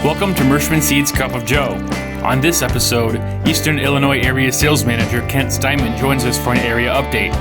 Welcome to Mershman Seeds Cup of Joe. On this episode, Eastern Illinois Area Sales Manager Kent Steinman joins us for an area update.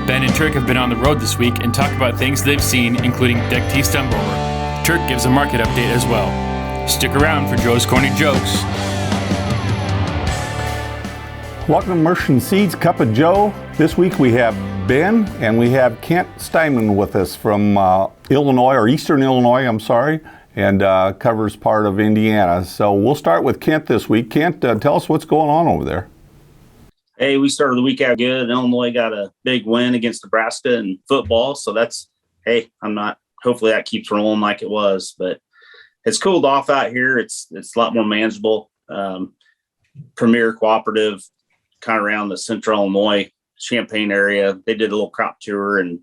Ben and Turk have been on the road this week and talk about things they've seen, including dectes stem blower. Turk gives a market update as well. Stick around for Joe's Corny Jokes. Welcome to Mershman Seeds Cup of Joe. This week we have Ben and we have Kent Steinman with us from Illinois, or Eastern Illinois, and covers part of Indiana. So we'll start with Kent this week. Kent, tell us what's going on over there. Hey, we started the week out good. Illinois got a big win against Nebraska in football. So hopefully that keeps rolling like it was, but it's cooled off out here. It's a lot more manageable. Premier Cooperative, kind of around the central Illinois, Champaign area. They did a little crop tour, and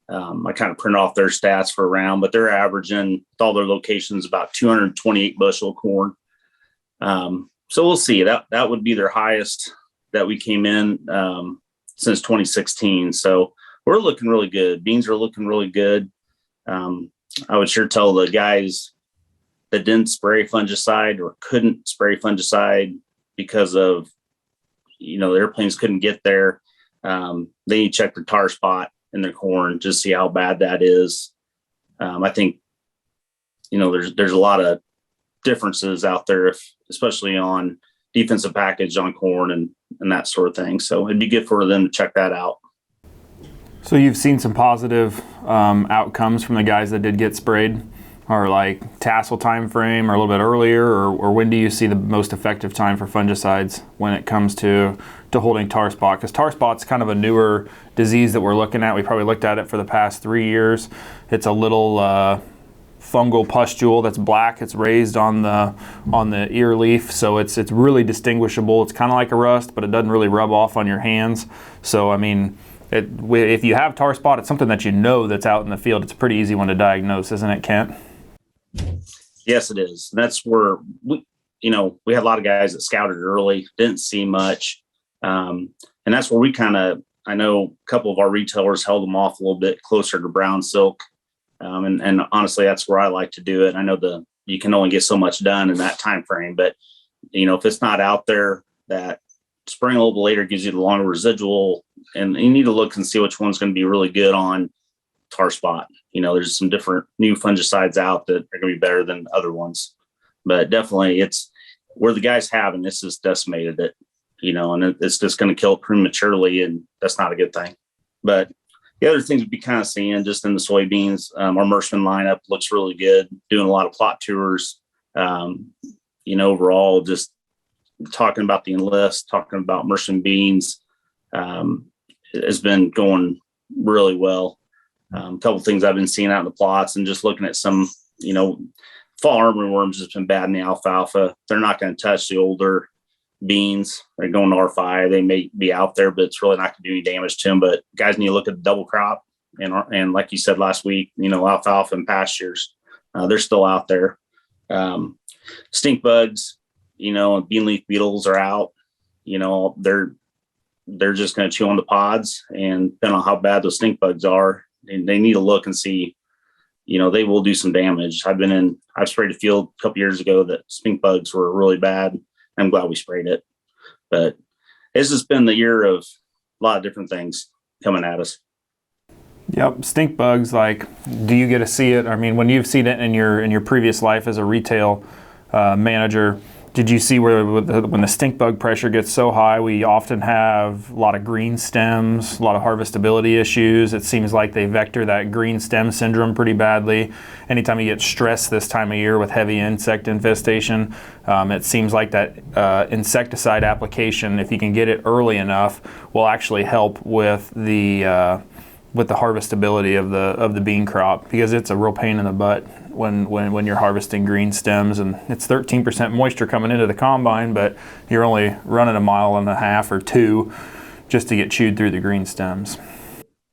I kind of printed off their stats for a round, but they're averaging with all their locations about 228 bushel of corn. So we'll see. That would be their highest that we came in since 2016. So we're looking really good. Beans are looking really good. I would sure tell the guys that didn't spray fungicide or couldn't spray fungicide because of, the airplanes couldn't get there. They need to check their tar spot in their corn, just see how bad that is. I think, there's a lot of differences out there, especially on defensive package on corn and that sort of thing. So it'd be good for them to check that out. So you've seen some positive outcomes from the guys that did get sprayed, or like tassel time frame, or a little bit earlier, or when do you see the most effective time for fungicides when it comes to holding tar spot? Because tar spot's kind of a newer disease that we're looking at. We probably looked at it for the past 3 years. It's a little fungal pustule that's black. It's raised on the ear leaf, so it's really distinguishable. It's kind of like a rust, but it doesn't really rub off on your hands. So if you have tar spot, it's something that that's out in the field. It's a pretty easy one to diagnose, isn't it, Kent? Yes, it is. That's where we had a lot of guys that scouted early, didn't see much. And that's where I know a couple of our retailers held them off a little bit closer to brown silk. And honestly, that's where I like to do it. I know you can only get so much done in that time frame, but if it's not out there, that spraying a little bit later gives you the longer residual, and you need to look and see which one's going to be really good on tar spot. There's some different new fungicides out that are going to be better than other ones, but definitely it's where the guys have, and this has decimated it, and it's just going to kill it prematurely, and that's not a good thing. But the other things we'd be kind of seeing just in the soybeans, our Mershman lineup looks really good, doing a lot of plot tours, overall, just talking about the enlist, talking about Mershman beans, has been going really well. A couple of things I've been seeing out in the plots, and just looking at some, fall armorworms has been bad in the alfalfa. They're not going to touch the older beans. They're going to R5. They may be out there, but it's really not going to do any damage to them. But guys need to look at the double crop, and like you said last week, alfalfa and pastures, they're still out there. Stink bugs, and bean leaf beetles are out. They're just going to chew on the pods, and depending on how bad those stink bugs are, they need to look and see, they will do some damage. I've sprayed a field a couple years ago that stink bugs were really bad. I'm glad we sprayed it, but it's just been the year of a lot of different things coming at us. Yep, stink bugs. Do you get to see it? I mean, when you've seen it in your previous life as a retail manager, did you see when the stink bug pressure gets so high, we often have a lot of green stems, a lot of harvestability issues? It seems like they vector that green stem syndrome pretty badly. Anytime you get stressed this time of year with heavy insect infestation, it seems like that insecticide application, if you can get it early enough, will actually help with the harvestability of the bean crop, because it's a real pain in the butt when you're harvesting green stems, and it's 13% moisture coming into the combine, but you're only running 1.5 miles or 2 just to get chewed through the green stems.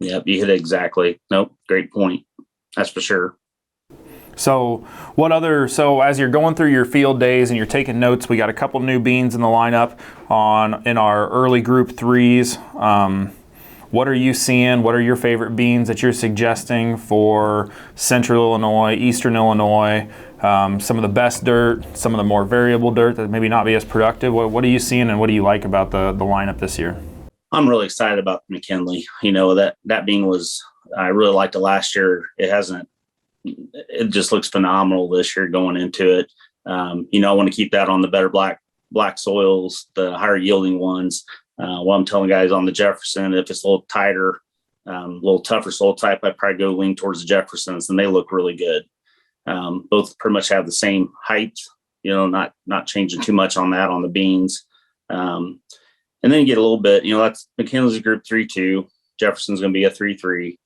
Yep, you hit it exactly. Nope, great point. That's for sure. So as you're going through your field days and you're taking notes, we got a couple new beans in the lineup in our early group 3s. What are you seeing? What are your favorite beans that you're suggesting for Central Illinois, Eastern Illinois? some of the best dirt, some of the more variable dirt that maybe not be as productive? What are you seeing, and what do you like about the lineup this year? I'm really excited about McKinley. That being was, I really liked it last year. It just looks phenomenal this year going into it. I want to keep that on the better black soils, the higher yielding ones. What I'm telling guys on the Jefferson, if it's a little tighter, a little tougher soil type, I'd probably go lean towards the Jeffersons, and they look really good. Both pretty much have the same height, not changing too much on that on the beans. And then you get a little bit, that's McKinley's a group 3-2, Jefferson's going to be a 3-3.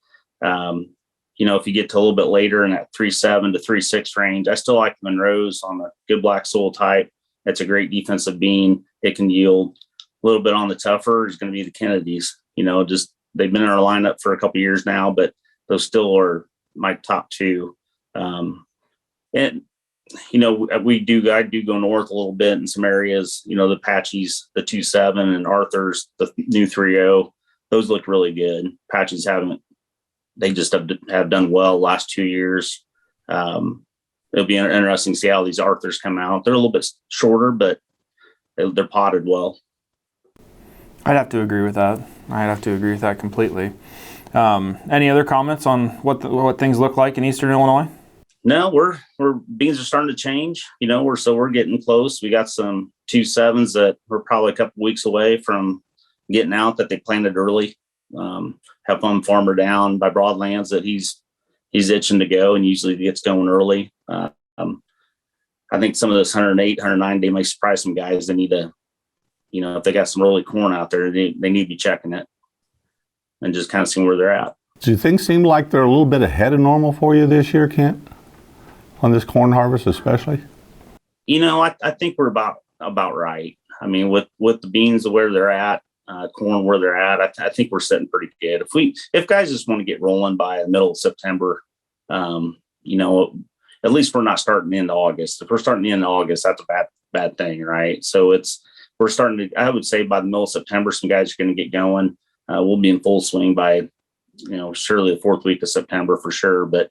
If you get to a little bit later in that 3-7 to 3-6 range, I still like Monroe's on the good black soil type. That's a great defensive bean. It can yield. A little bit on the tougher is going to be the Kennedys. They've been in our lineup for a couple of years now, but those still are my top two. I do go north a little bit in some areas, the Apaches, the 2.7 and Arthur's, the new 3.0, those look really good. Apaches they just have done well last 2 years. It'll be interesting to see how these Arthurs come out. They're a little bit shorter, but they're potted well. I'd have to agree with that completely. Any other comments on what things look like in Eastern Illinois? No, beans are starting to change. We're getting close. We got some 2.7s that we're probably a couple weeks away from getting out that they planted early. Have one farmer down by Broadlands that he's itching to go, and usually gets going early. I think some of this 108, 109 day may surprise some guys. They need to, if they got some early corn out there, they need to be checking it and just kind of seeing where they're at. Do things seem like they're a little bit ahead of normal for you this year, Kent? On this corn harvest especially? I think we're about right. I mean, with the beans where they're at, corn where they're at, I think we're sitting pretty good. If guys just want to get rolling by the middle of September, at least we're not starting into August. If we're starting into August, that's a bad thing, right? So we're starting to, I would say by the middle of September, some guys are going to get going. We'll be in full swing by, surely the 4th week of September for sure. But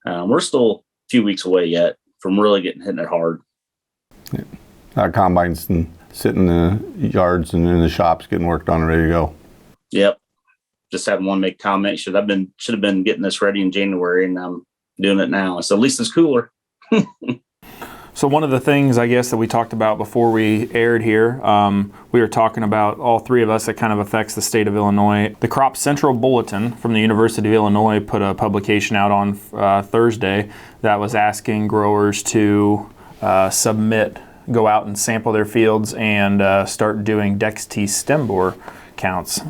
we're still a few weeks away yet from really hitting it hard. Yeah. Our combines sitting in the yards and in the shops getting worked on and ready to go. Yep. Just had one make comment. Should have been getting this ready in January, and I'm doing it now. So at least it's cooler. So one of the things, I guess, that we talked about before we aired here, we were talking about, all three of us, that kind of affects the state of Illinois. The Crop Central Bulletin from the University of Illinois put a publication out on Thursday that was asking growers to go out and sample their fields and start doing dectes stem bore counts.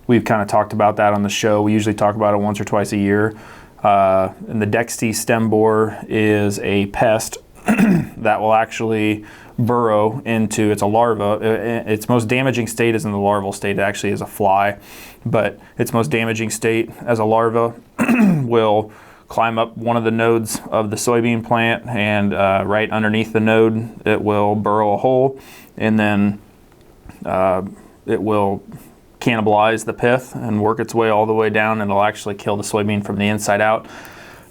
We've kind of talked about that on the show. We usually talk about it once or twice a year. And the dectes stem bore is a pest that will actually burrow into, it's a larva. Its most damaging state is in the larval state. It actually is a fly, but its most damaging state as a larva will climb up one of the nodes of the soybean plant, and right underneath the node it will burrow a hole, and then it will cannibalize the pith and work its way all the way down, and it'll actually kill the soybean from the inside out.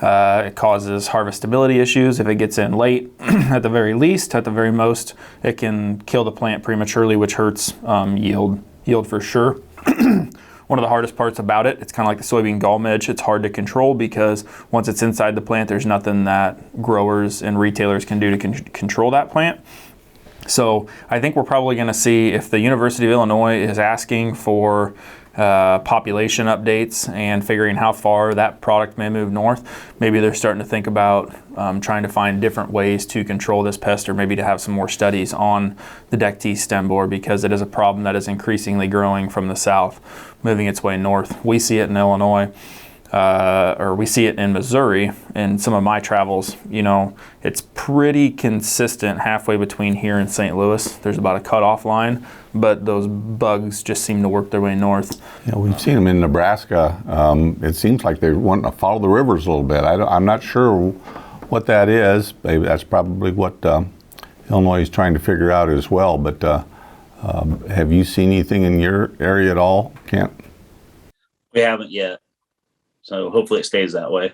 It causes harvestability issues if it gets in late. At the very least, at the very most, it can kill the plant prematurely, which hurts yield for sure. One of the hardest parts about it, it's kind of like the soybean gall midge. It's hard to control because once it's inside the plant, there's nothing that growers and retailers can do to control that plant. So I think we're probably going to see, if the University of Illinois is asking for population updates and figuring how far that product may move north, maybe they're starting to think about trying to find different ways to control this pest, or maybe to have some more studies on the dectes stem borer, because it is a problem that is increasingly growing from the south, moving its way north. We see it in Illinois. Or we see it in Missouri. In some of my travels, it's pretty consistent halfway between here and St. Louis. There's about a cutoff line, but those bugs just seem to work their way north. Yeah, we've seen them in Nebraska. It seems like they want to follow the rivers a little bit. I'm not sure what that is. Maybe that's probably what Illinois is trying to figure out as well. But have you seen anything in your area at all, Kent? We haven't yet. So hopefully it stays that way.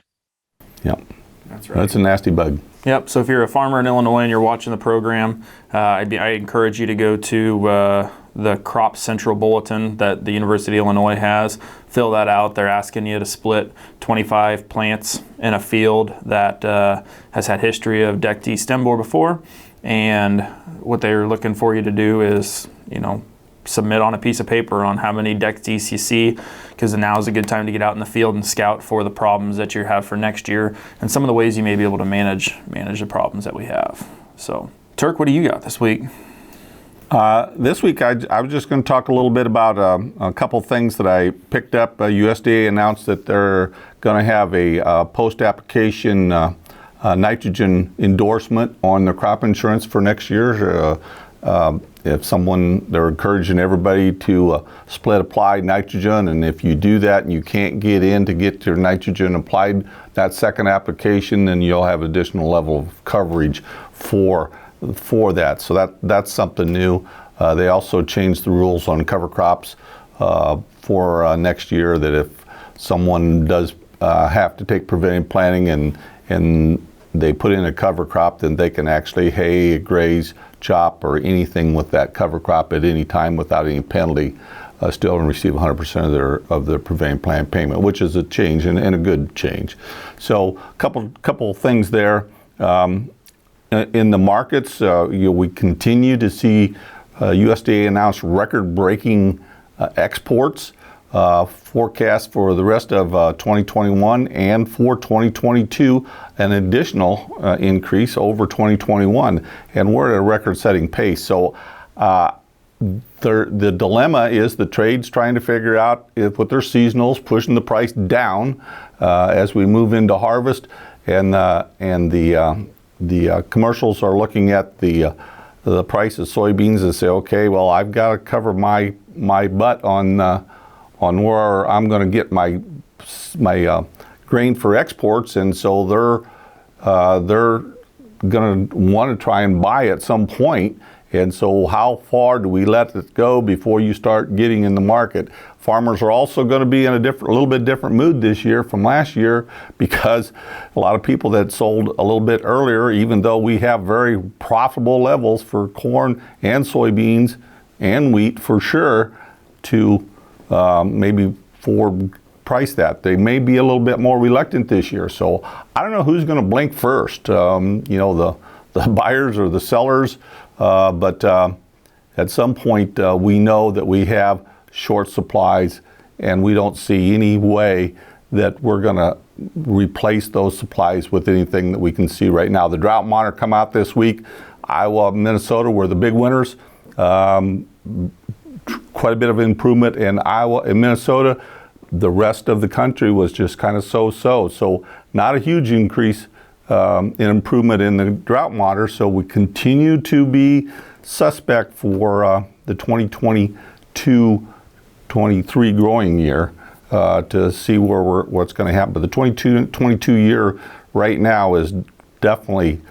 Yep. That's right. That's a nasty bug. Yep. So if you're a farmer in Illinois and you're watching the program, I encourage you to go to the Crop Central Bulletin that the University of Illinois has. Fill that out. They're asking you to split 25 plants in a field that has had history of dectes stem borer before. And what they're looking for you to do is, submit on a piece of paper on how many dectes you see, because now is a good time to get out in the field and scout for the problems that you have for next year and some of the ways you may be able to manage the problems that we have. So, Turk, what do you got this week? This week, I was just going to talk a little bit about a couple things that I picked up. USDA announced that they're going to have a post-application nitrogen endorsement on the crop insurance for next year. They're encouraging everybody to split applied nitrogen, and if you do that and you can't get in to get your nitrogen applied that second application, then you'll have additional level of coverage for that. So that's something new. They also changed the rules on cover crops for next year, that if someone does have to take preventive planting and they put in a cover crop, then they can actually hay, graze, chop, or anything with that cover crop at any time without any penalty, still and receive 100% of their preventive plan payment, which is a change and a good change. So couple things there. In the markets, we continue to see USDA announce record-breaking exports. Forecast for the rest of 2021 and for 2022, an additional increase over 2021, and we're at a record-setting pace. So the dilemma is the trade's trying to figure out if with their seasonals pushing the price down as we move into harvest, and the commercials are looking at the price of soybeans and say, okay, well, I've got to cover my butt on where I'm going to get my grain for exports, and so they're going to want to try and buy at some point. And so how far do we let it go before you start getting in the market? Farmers are also going to be in a little bit different mood this year from last year, because a lot of people that sold a little bit earlier, even though we have very profitable levels for corn and soybeans and wheat for sure, to maybe for price that they may be a little bit more reluctant this year. So I don't know who's going to blink first, the buyers or the sellers, but at some point we know that we have short supplies, and we don't see any way that we're going to replace those supplies with anything that we can see right now. The drought monitor come out this week. Iowa, Minnesota were the big winners. Quite a bit of improvement in Iowa and Minnesota. The rest of the country was just kind of so-so. So not a huge increase in improvement in the drought monitor. So we continue to be suspect for the 2022-23 growing year to see what's going to happen. But the 22 year right now is definitely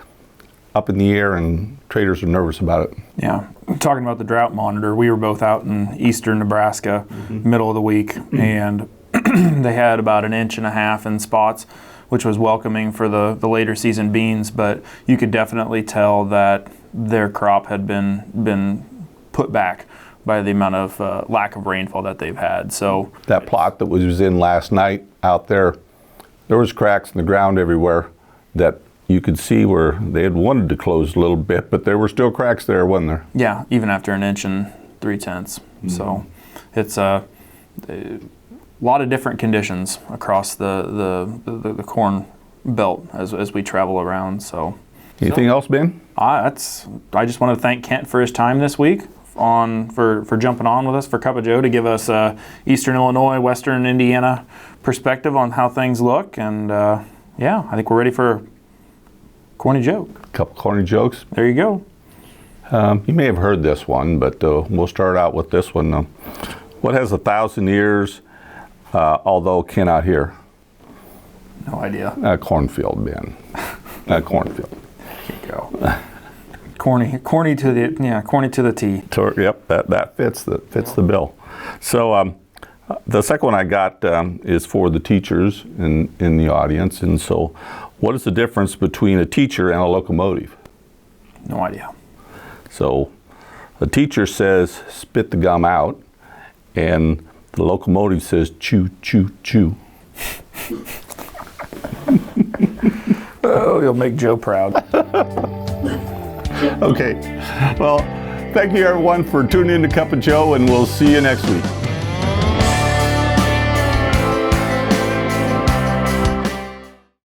up in the air, and traders are nervous about it. Yeah. Talking about the drought monitor, we were both out in eastern Nebraska, middle of the week, and they had about 1.5 inches in spots, which was welcoming for the later season beans, but you could definitely tell that their crop had been put back by the amount of lack of rainfall that they've had. So that plot that was in last night out there was cracks in the ground everywhere that you could see where they had wanted to close a little bit, but there were still cracks there, wasn't there? Yeah, even after 1 3/10 inches. So it's a lot of different conditions across the corn belt as we travel around. So anything else, Ben? I just want to thank Kent for his time this week for jumping on with us for Cup of Joe to give us Eastern Illinois, Western Indiana perspective on how things look, and I think we're ready for corny joke. A couple corny jokes. There you go. You may have heard this one, but we'll start out with this one. What has 1,000 ears, although cannot hear? No idea. A cornfield, Ben. A cornfield. There you go. Corny to the T. Yep, that fits the bill. So the second one I got is for the teachers in the audience, and so What is the difference between a teacher and a locomotive? No idea. So a teacher says, spit the gum out, and the locomotive says, chew, chew, chew. Oh, you'll make Joe proud. Okay. Well, thank you everyone for tuning in to Cup of Joe, and we'll see you next week.